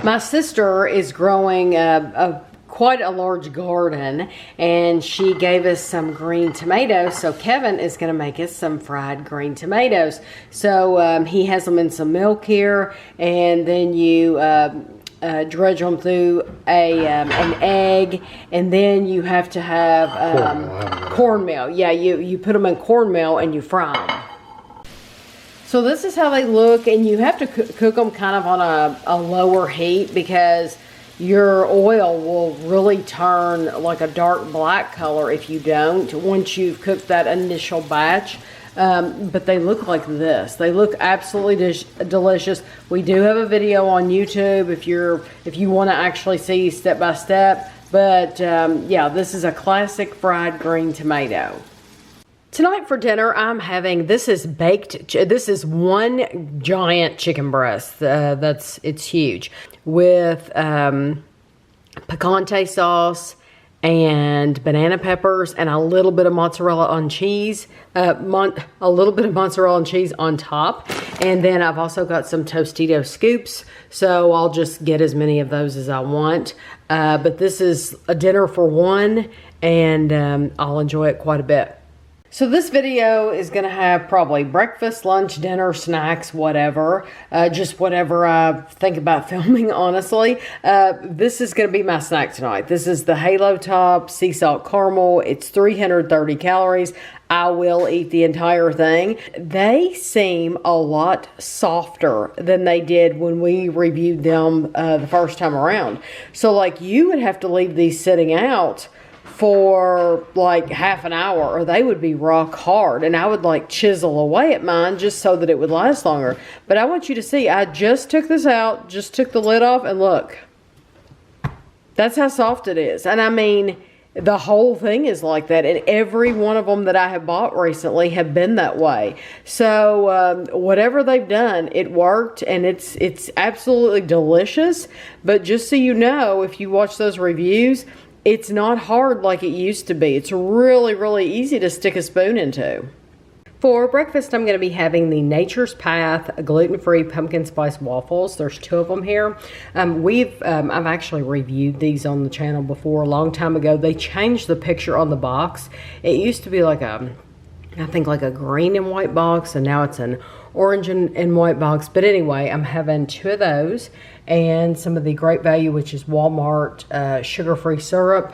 My sister is growing quite a large garden, and she gave us some green tomatoes. So Kevin is going to make us some fried green tomatoes. So he has them in some milk here, and then you dredge them through an egg, and then you have to have cornmeal. Yeah, you put them in cornmeal and you fry them. So this is how they look, and you have to cook them kind of on a lower heat because your oil will really turn like a dark black color if you don't, once you've cooked that initial batch. But they look like this. They look absolutely delicious. We do have a video on YouTube if you want to actually see step by step. But yeah, this is a classic fried green tomato. Tonight for dinner, I'm having, this is one giant chicken breast. It's huge, with picante sauce and banana peppers and a little bit of mozzarella on cheese, a little bit of mozzarella and cheese on top. And then I've also got some Tostito scoops, so I'll just get as many of those as I want. But this is a dinner for one, and I'll enjoy it quite a bit. So this video is going to have probably breakfast, lunch, dinner, snacks, whatever. Just whatever I think about filming, honestly. This is going to be my snack tonight. This is the Halo Top Sea Salt Caramel. It's 330 calories. I will eat the entire thing. They seem a lot softer than they did when we reviewed them the first time around. So like you would have to leave these sitting out for like half an hour or they would be rock hard, and I would like chisel away at mine just so that it would last longer. But I want you to see, I just took this out, just took the lid off, and look, that's how soft it is. And I mean, the whole thing is like that, and every one of them that I have bought recently have been that way. So whatever they've done, it worked, and it's absolutely delicious. But just so you know, if you watch those reviews, it's not hard like it used to be. It's really, really easy to stick a spoon into. For breakfast, I'm going to be having the Nature's Path gluten-free pumpkin spice waffles. There's 2 of them here. I've actually reviewed these on the channel before a long time ago. They changed the picture on the box. It used to be like I think like a green and white box, and now it's an orange and white box. But anyway, I'm having 2 of those and some of the Great Value, which is Walmart sugar-free syrup.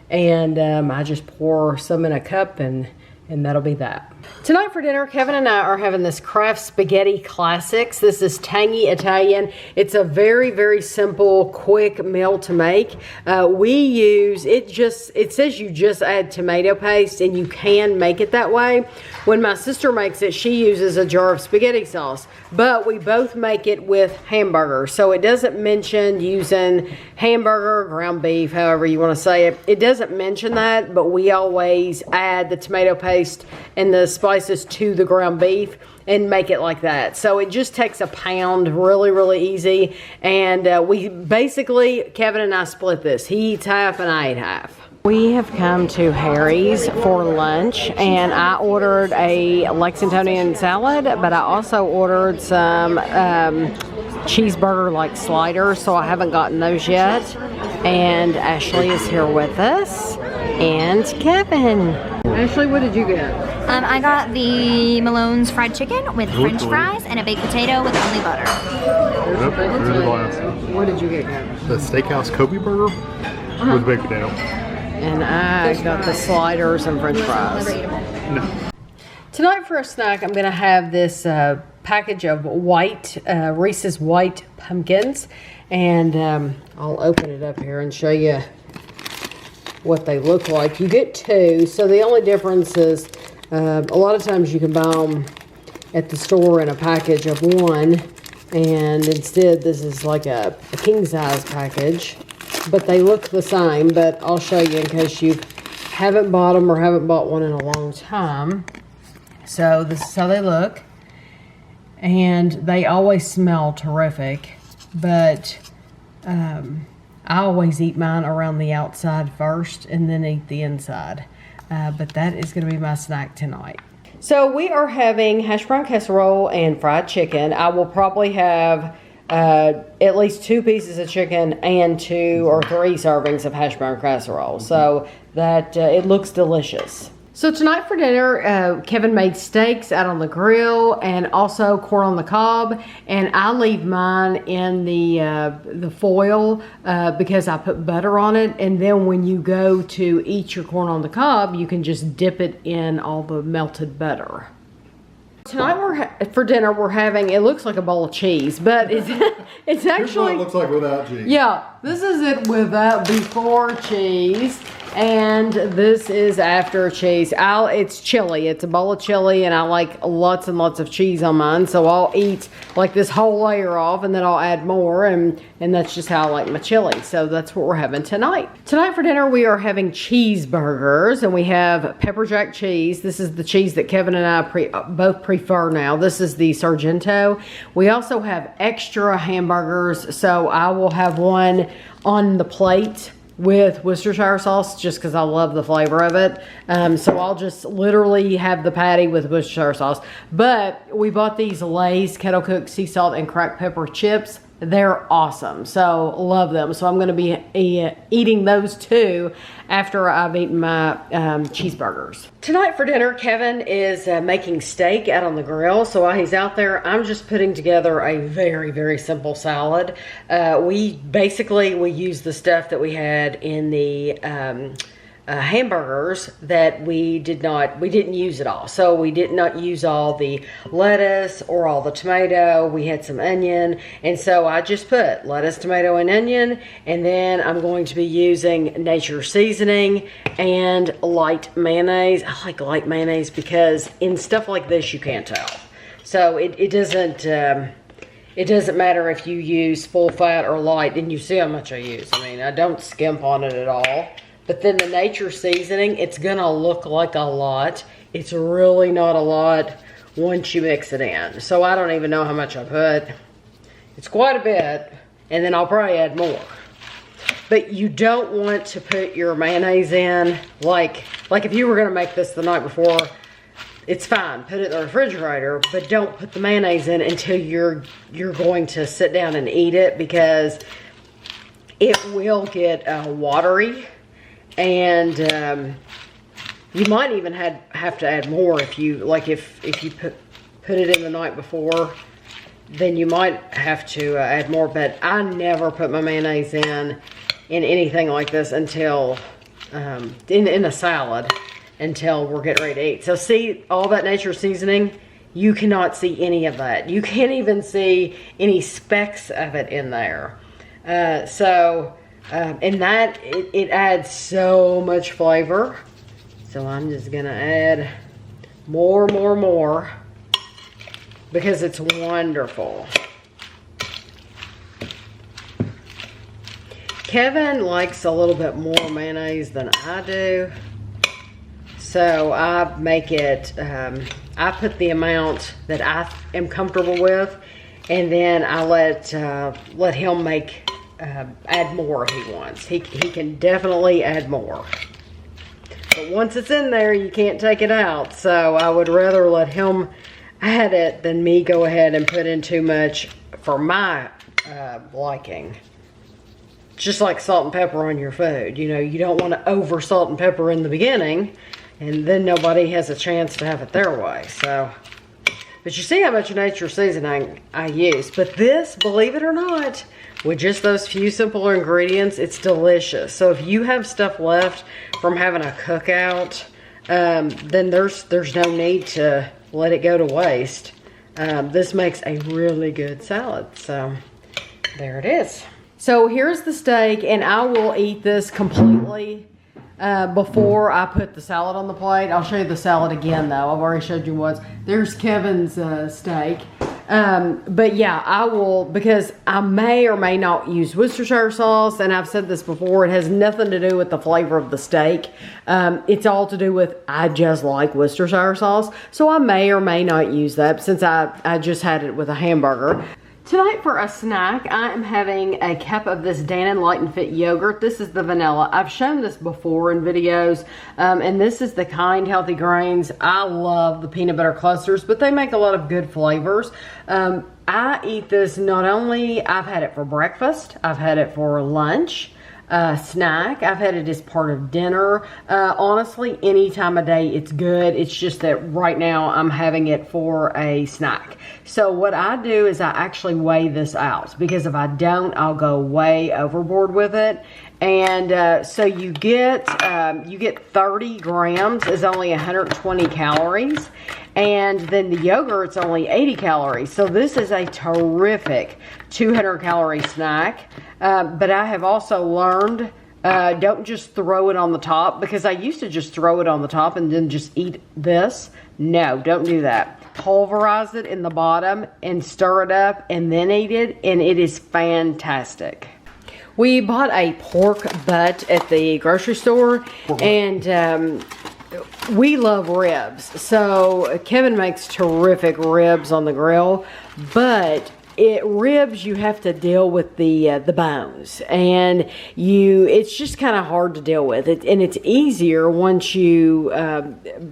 And I just pour some in a cup, and that'll be that. Tonight for dinner, Kevin and I are having this Kraft Spaghetti Classics. This is tangy Italian. It's a very, very simple, quick meal to make. It says you just add tomato paste, and you can make it that way. When my sister makes it, she uses a jar of spaghetti sauce, but we both make it with hamburger. So it doesn't mention using hamburger, ground beef, however you want to say it. It doesn't mention that, but we always add the tomato paste and the spices to the ground beef and make it like that. So it just takes a pound, really, really easy. And we basically, Kevin and I split this. He eats half and I eat half. We have come to Harry's for lunch, and I ordered a Lexingtonian salad, but I also ordered some cheeseburger like sliders, so I haven't gotten those yet. And Ashley is here with us, and Kevin. Ashley, what did you get? I got the Malone's fried chicken with French fries and a baked potato with only butter. What did you get, Kevin? The Steakhouse Kobe burger with baked potato. And I got the sliders and French fries. No. Tonight for a snack, I'm going to have this package of Reese's white pumpkins. And I'll open it up here and show you what they look like. You get 2, so the only difference is a lot of times you can buy them at the store in a package of 1, and instead this is like a king size package. But they look the same, but I'll show you in case you haven't bought them or haven't bought one in a long time. So this is how they look, and they always smell terrific, but I always eat mine around the outside first and then eat the inside. But that is going to be my snack tonight. So we are having hash brown casserole and fried chicken. I will probably have at least 2 pieces of chicken and 2 or 3 servings of hash brown casserole. So that it looks delicious. So tonight for dinner, Kevin made steaks out on the grill and also corn on the cob. And I leave mine in the foil because I put butter on it. And then when you go to eat your corn on the cob, you can just dip it in all the melted butter. Tonight for dinner we're having, it looks like a bowl of cheese, but it's Here's what actually, it looks like without cheese. yeah, this is it without, before cheese, and this is after cheese. It's chili. It's a bowl of chili, and I like lots and lots of cheese on mine, so I'll eat like this whole layer off, and then I'll add more, and that's just how I like my chili. So that's what we're having tonight. Tonight for dinner we are having cheeseburgers, and we have pepper jack cheese. This is the cheese that Kevin and I both prefer now. This is the Sargento. We also have extra hamburgers, so I will have one on the plate with Worcestershire sauce just because I love the flavor of it. So I'll just literally have the patty with Worcestershire sauce. But we bought these Lay's kettle cooked sea salt and cracked pepper chips. They're awesome. So love them. So I'm going to be eating those too after I've eaten my cheeseburgers. Tonight for dinner, Kevin is making steak out on the grill. So while he's out there, I'm just putting together a very, very simple salad. We use the stuff that we had in the hamburgers that we didn't use it all. So we did not use all the lettuce or all the tomato. We had some onion, and so I just put lettuce, tomato, and onion, and then I'm going to be using nature seasoning and light mayonnaise. I like light mayonnaise because in stuff like this you can't tell. So it doesn't matter if you use full fat or light, and you see how much I use. I mean, I don't skimp on it at all. But then the nature seasoning, it's gonna look like a lot. It's really not a lot once you mix it in. So I don't even know how much I put. It's quite a bit, and then I'll probably add more. But you don't want to put your mayonnaise in, like if you were gonna make this the night before, it's fine, put it in the refrigerator, but don't put the mayonnaise in until you're going to sit down and eat it, because it will get watery. And you might even have to add more if you put it in the night before, then you might have to add more. But I never put my mayonnaise in anything like this until in a salad until we're getting ready to eat. So see all that nature seasoning? You cannot see any of that. You can't even see any specks of it in there. And that, it adds so much flavor. So I'm just gonna add more, because it's wonderful. Kevin likes a little bit more mayonnaise than I do. So I make it, I put the amount that I am comfortable with, and then I let him add more if he wants. He can definitely add more. But once it's in there, you can't take it out. So I would rather let him add it than me go ahead and put in too much for my liking. Just like salt and pepper on your food. You know, you don't want to over salt and pepper in the beginning, and then nobody has a chance to have it their way. So, but you see how much nature seasoning I use. But this, believe it or not, with just those few simple ingredients, it's delicious. So if you have stuff left from having a cookout, then there's no need to let it go to waste. This makes a really good salad. So there it is. So here's the steak, and I will eat this completely before I put the salad on the plate. I'll show you the salad again though. I've already showed you once. There's Kevin's steak. But yeah, I will, because I may or may not use Worcestershire sauce, and I've said this before, it has nothing to do with the flavor of the steak. It's all to do with, I just like Worcestershire sauce, so I may or may not use that since I just had it with a hamburger. Tonight for a snack, I am having a cup of this Dannon Light and Fit yogurt. This is the vanilla. I've shown this before in videos, and this is the Kind Healthy Grains. I love the peanut butter clusters, but they make a lot of good flavors. I eat this not only, I've had it for breakfast, I've had it for lunch, snack, I've had it as part of dinner. Honestly, any time of day it's good. It's just that right now I'm having it for a snack. So what I do is I actually weigh this out, because if I don't, I'll go way overboard with it. And so you get 30 grams is only 120 calories. And then the yogurt's only 80 calories. So this is a terrific 200 calorie snack. But I have also learned, don't just throw it on the top, because I used to just throw it on the top and then just eat this. No, don't do that. Pulverize it in the bottom and stir it up and then eat it, and it is fantastic. We bought a pork butt at the grocery store, and we love ribs. So Kevin makes terrific ribs on the grill, but ribs, you have to deal with the bones, and it's just kind of hard to deal with it. And it's easier once you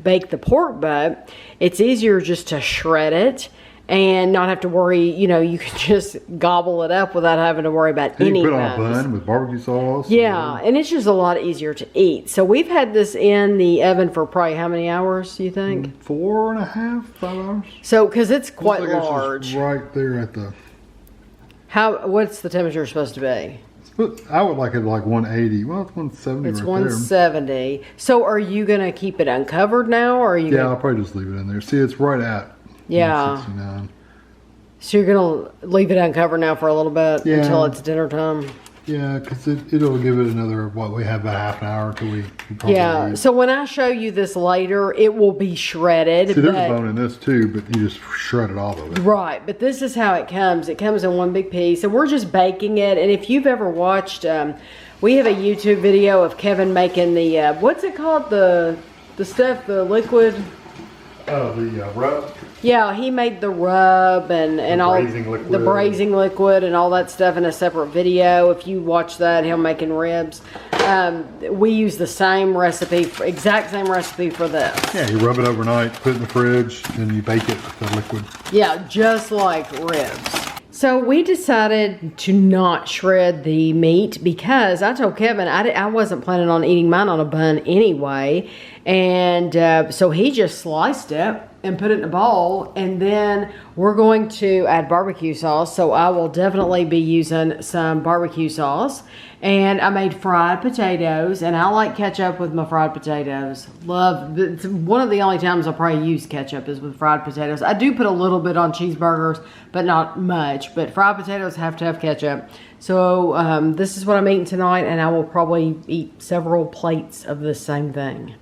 bake the pork butt. It's easier just to shred it and not have to worry. You know, you can just gobble it up without having to worry about any bones. You put on a bun with barbecue sauce. Yeah, and it's just a lot easier to eat. So we've had this in the oven for probably how many hours, do you think? 4.5, 5 hours. So, because it's quite Looks like large. it's just right there at the... What's the temperature supposed to be? I would like it like 180. Well, it's 170 It's right 170. So are you going to keep it uncovered now, or are you there. Yeah, gonna... I'll probably just leave it in there. See, it's right at 169. So you're going to leave it uncovered now for a little bit until Yeah. it's dinner time? Yeah, because it'll give it another, we have about half an hour till we probably Yeah, eat. so when I show you this later, it will be shredded. See, there's a bone in this too, but you just shred it off of it. Right, but this is how it comes. It comes in one big piece, and we're just baking it. And if you've ever watched, we have a YouTube video of Kevin making the, what's it called? The stuff, the liquid. Oh, the rub? Yeah, he made the rub and all braising liquid. the braising liquid and all that stuff in a separate video. If you watch that, him making ribs. We use the same recipe, exact same recipe for this. Yeah, you rub it overnight, put it in the fridge, and you bake it with the liquid. Yeah, just like ribs. So we decided to not shred the meat because I told Kevin I wasn't planning on eating mine on a bun anyway. And so he just sliced it and put it in a bowl. And then we're going to add barbecue sauce. So I will definitely be using some barbecue sauce. And I made fried potatoes, and I like ketchup with my fried potatoes. It's one of the only times I probably use ketchup is with fried potatoes. I do put a little bit on cheeseburgers, but not much. But fried potatoes have to have ketchup. So this is what I'm eating tonight, and I will probably eat several plates of this same thing.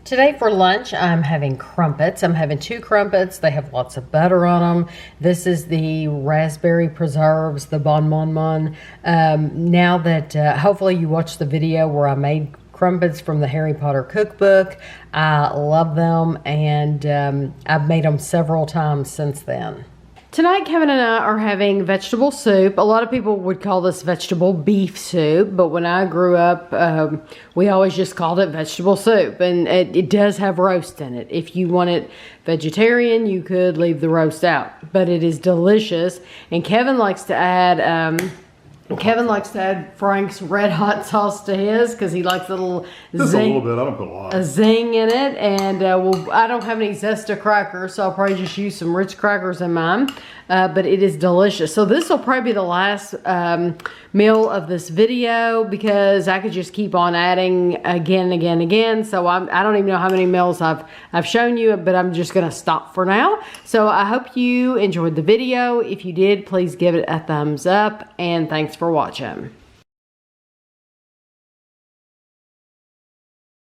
Today for lunch, I'm having crumpets. I'm having 2 crumpets. They have lots of butter on them. This is the raspberry preserves, the bon mon mon. Now that hopefully you watched the video where I made crumpets from the Harry Potter cookbook. I love them, and I've made them several times since then. Tonight, Kevin and I are having vegetable soup. A lot of people would call this vegetable beef soup, but when I grew up, we always just called it vegetable soup, and it does have roast in it. If you want it vegetarian, you could leave the roast out, but it is delicious. And Kevin likes to add Frank's Red Hot sauce to his because he likes a little Just zing. a little bit. I don't put a lot. A zing in it, and I don't have any Zesta crackers, so I'll probably just use some Ritz crackers in mine. But it is delicious. So this will probably be the last meal of this video because I could just keep on adding again and again and again. So I don't even know how many meals I've shown you, but I'm just gonna stop for now. So I hope you enjoyed the video. If you did, please give it a thumbs up, and thanks for watching.